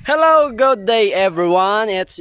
Hello, good day everyone. It's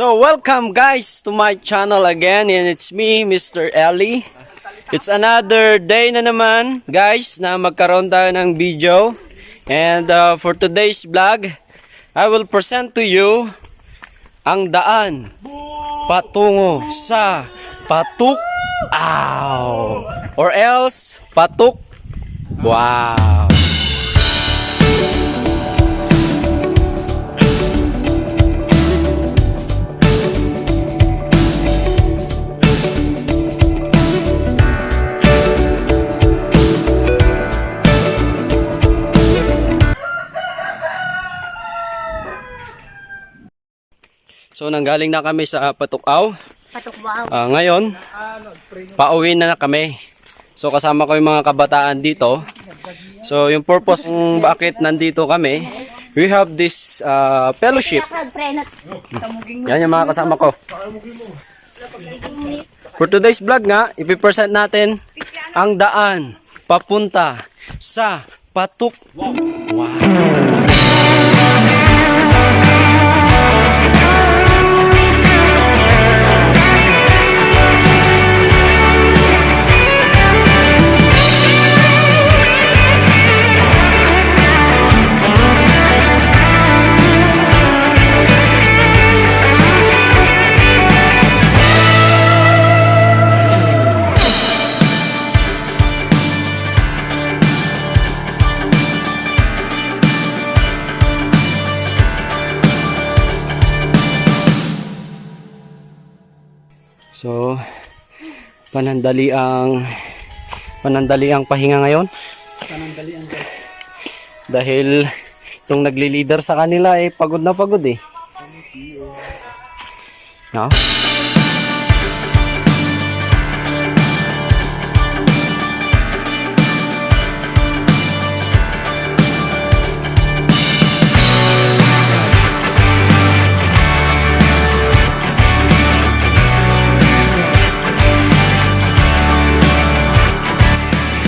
So welcome guys to my channel again, and it's me, Mr. Ellie. It's another day na naman guys na magkaroon tayo ng video. And for today's vlog, I will present to you ang daan patungo sa Patuk-aw or else Patuk-wow. So nanggaling na kami sa Patuk-aw. Ngayon, pauwi na kami. So kasama ko yung mga kabataan dito. So yung purpose ng bakit nandito kami, we have this fellowship. Yan yung mga kasama ko. For today's vlog nga, ipipresent natin ang daan papunta sa Patuk-wow. So, panandali ang pahinga ngayon. Panandali ang guys. Dahil itong nagli-leader sa kanila pagod na pagod No?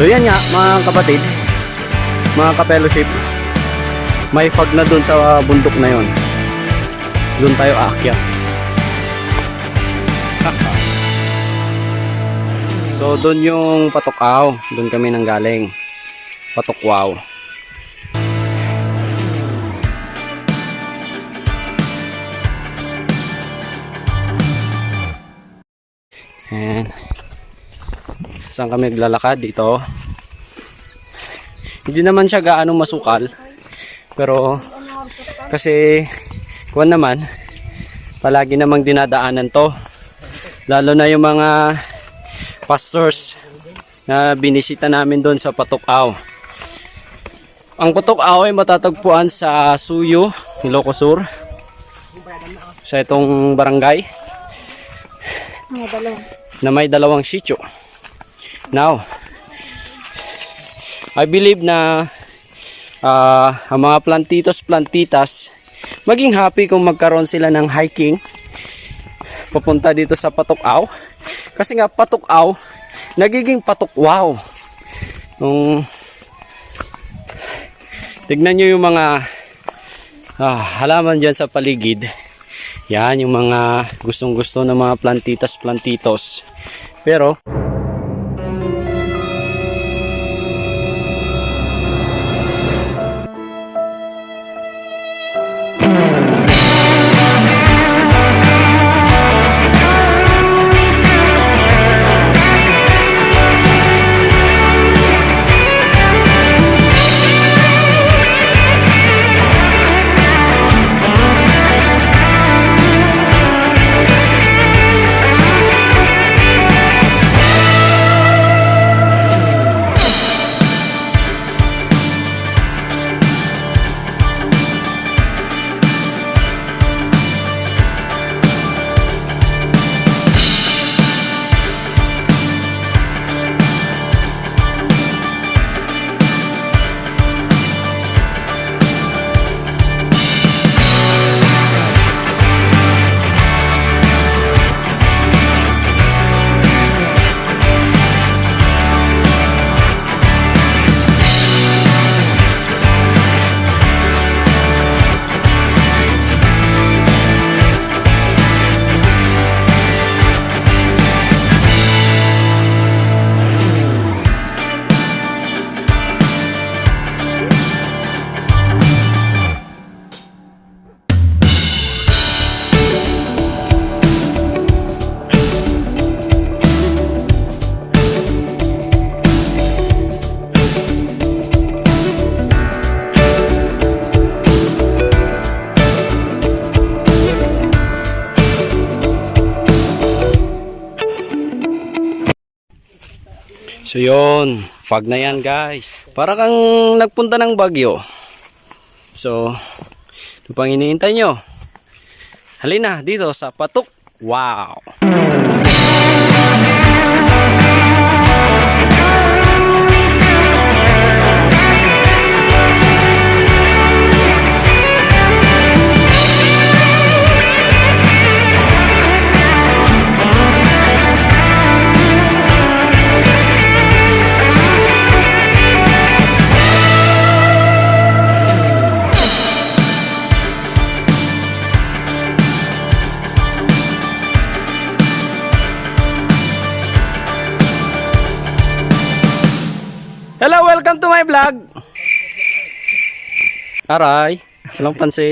So yan nga mga kapatid, mga ka-fellowship, may fog na dun sa bundok na yon. Dun tayo aakyat. So dun yung Patuk-aw, dun kami nanggaling. Patuk-wow. And saan kami naglalakad dito? Hindi naman siya gaano masukal, pero kasi kuwan naman palagi namang dinadaanan to, lalo na yung mga pastors na binisita namin doon sa Patuk-aw. Ang Patuk-aw ay matatagpuan sa Suyo, Ilocos Sur, sa itong barangay na may dalawang sitio. Now, I believe na ang mga plantitas maging happy kung magkaroon sila ng hiking papunta dito sa Patuk-aw. Kasi nga Patuk-aw nagiging Patuk-wow. Tignan nyo yung mga halaman dyan sa paligid. Yan yung mga gustong-gusto ng mga plantitos. Pero So yun, fog na yan guys. Para kang nagpunta ng Baguio. So, ito pang iniintay nyo. Halina dito sa Patok. Wow! Hello, welcome to my vlog. Aray, walang pansin.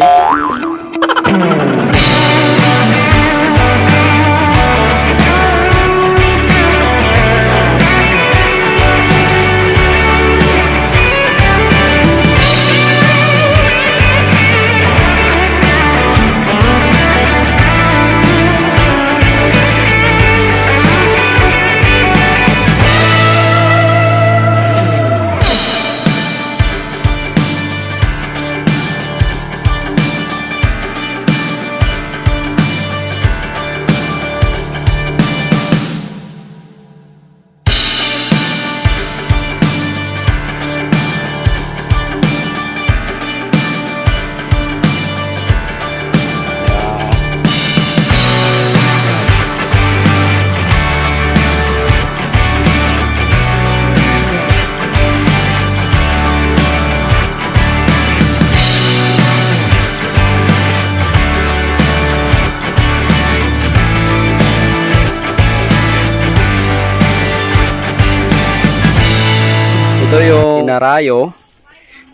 Ito yung inarayo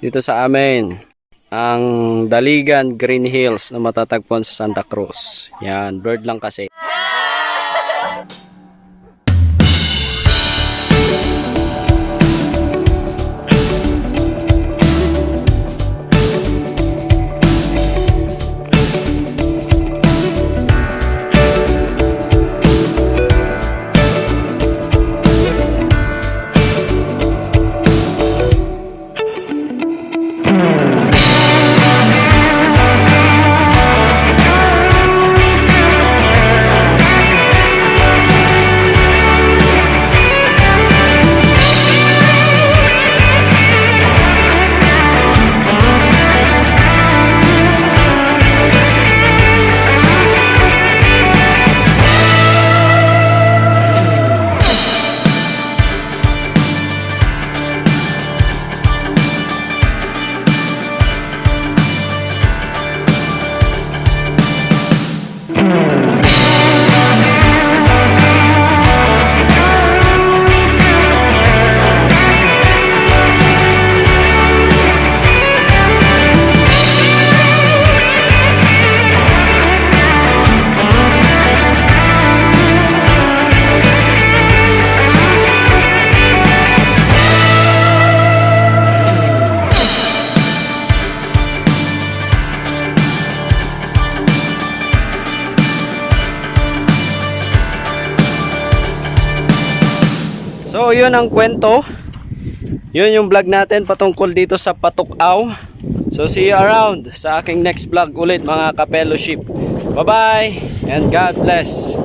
dito sa amin, ang Daligan Green Hills na matatagpuan sa Santa Cruz. Yan, bird lang kasi. So yun ang kwento. Yun yung vlog natin patungkol dito sa Patukaw. So see you around sa aking next vlog ulit mga ka-fellowship. Bye bye and God bless.